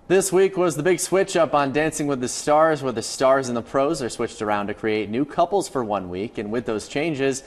This week was the big switch up on Dancing with the Stars, where the stars and the pros are switched around to create new couples for 1 week. And with those changes,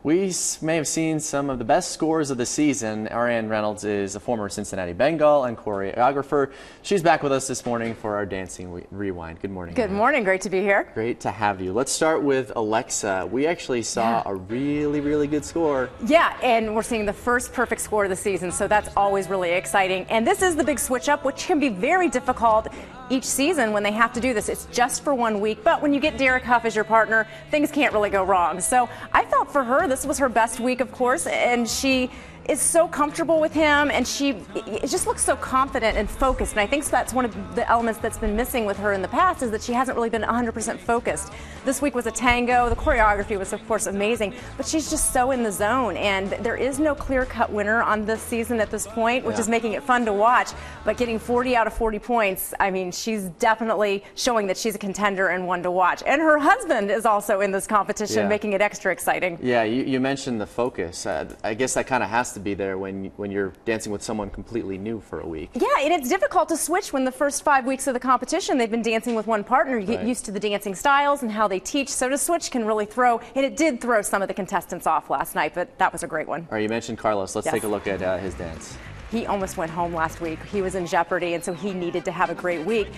we may have seen some of the best scores of the season. Reynolds is a former Cincinnati Bengal and choreographer. She's back with us this morning for our Dancing Rewind. Good morning. Good morning. Great to be here. Great to have you. Let's start with Alexa. We actually saw a really good score. Yeah, and we're seeing the first perfect score of the season, so that's always really exciting. And this is the big switch up, which can be very difficult each season when they have to do this. It's just for 1 week, but when you get Derek Huff as your partner, things can't really go wrong. So I felt for her, this was her best week, of course, and she is so comfortable with him, and it just looks so confident and focused. And I think that's one of the elements that's been missing with her in the past, is that she hasn't really been 100% focused. This week was a tango. The choreography was, of course, amazing, but she's just so in the zone. And there is no clear-cut winner on this season at this point, which is making it fun to watch. But getting 40 out of 40 points, I mean, she's definitely showing that she's a contender and one to watch. And her husband is also in this competition, making it extra exciting. Yeah, you mentioned the focus. I guess that kind of has to be there when you're dancing with someone completely new for a week. Yeah, and it's difficult to switch when the first 5 weeks of the competition they've been dancing with one partner. You get used to the dancing styles and how they teach, so to switch can really throw, and it did throw some of the contestants off last night, but that was a great one. All right, you mentioned Carlos. Let's take a look at his dance. He almost went home last week. He was in jeopardy, and so he needed to have a great week.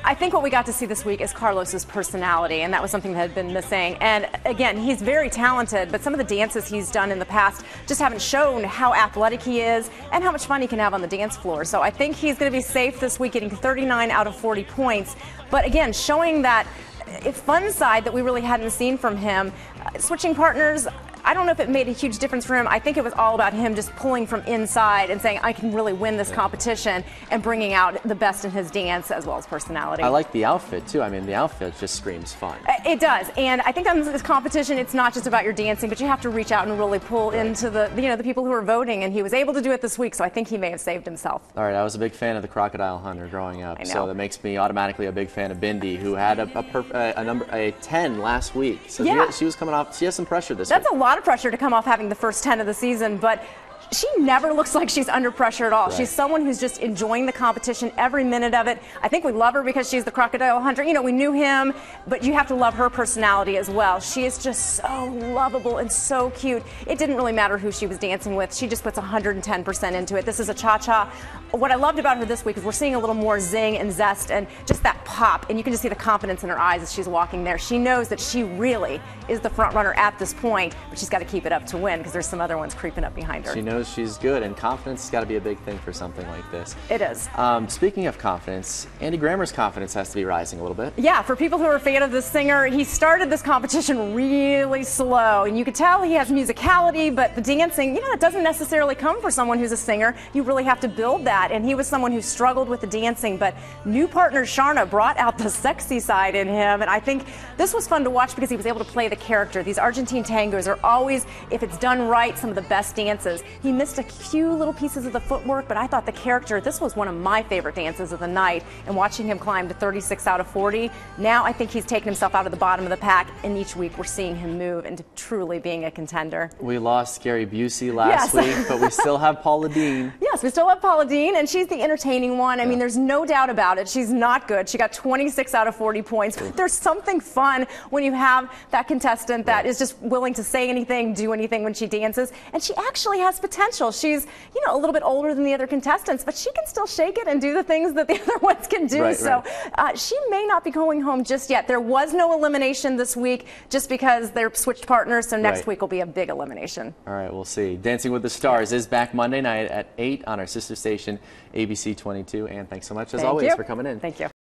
I think what we got to see this week is Carlos's personality, and that was something that had been missing. And again, he's very talented, but some of the dances he's done in the past just haven't shown how athletic he is and how much fun he can have on the dance floor. So I think he's going to be safe this week, getting 39 out of 40 points. But again, showing that fun side that we really hadn't seen from him. Switching partners, I don't know if it made a huge difference for him. I think it was all about him just pulling from inside and saying, I can really win this competition, and bringing out the best in his dance as well as personality. I like the outfit, too. I mean, the outfit just screams fun. It does. And I think on this competition, it's not just about your dancing, but you have to reach out and really pull into the people who are voting. And he was able to do it this week, so I think he may have saved himself. All right, I was a big fan of the Crocodile Hunter growing up, so that makes me automatically a big fan of Bindi, who had a 10 last week. So she was coming off. She has some pressure this week. That's a lot of pressure to come off having the first 10 of the season, but she never looks like she's under pressure at all. She's someone who's just enjoying the competition, every minute of it. I think we love her because she's the Crocodile Hunter. You know, we knew him, but you have to love her personality as well. She is just so lovable and so cute. It didn't really matter who she was dancing with. She just puts 110% into it. This is a cha-cha. What I loved about her this week is we're seeing a little more zing and zest and just that pop, and you can just see the confidence in her eyes as she's walking there. She knows that she really is the front runner at this point, but she's got to keep it up to win because there's some other ones creeping up behind her. She knows she's good, and confidence has got to be a big thing for something like this. It is. Speaking of confidence, Andy Grammer's confidence has to be rising a little bit. Yeah, for people who are a fan of this singer, he started this competition really slow, and you could tell he has musicality, but the dancing, it doesn't necessarily come for someone who's a singer. You really have to build that, and he was someone who struggled with the dancing, but new partner Sharna brought out the sexy side in him, and I think this was fun to watch because he was able to play the character. These Argentine tangos are always, if it's done right, some of the best dances. He missed a few little pieces of the footwork, but I thought the character, this was one of my favorite dances of the night, and watching him climb to 36 out of 40, now I think he's taken himself out of the bottom of the pack, and each week we're seeing him move into truly being a contender. We lost Gary Busey last week, but we still have Paula Dean. Yes, we still have Paula Dean, and she's the entertaining one. I mean, there's no doubt about it. She's not good. She got 26 out of 40 points. There's something fun when you have that contestant that is just willing to say anything, do anything when she dances, and she actually has potential. She's, a little bit older than the other contestants, but she can still shake it and do the things that the other ones can do. She may not be going home just yet. There was no elimination this week just because they're switched partners, so next week will be a big elimination. All right, we'll see. Dancing with the Stars is back Monday night at 8 on our sister station, ABC 22. And thanks so much, as always, for coming in. Thank you.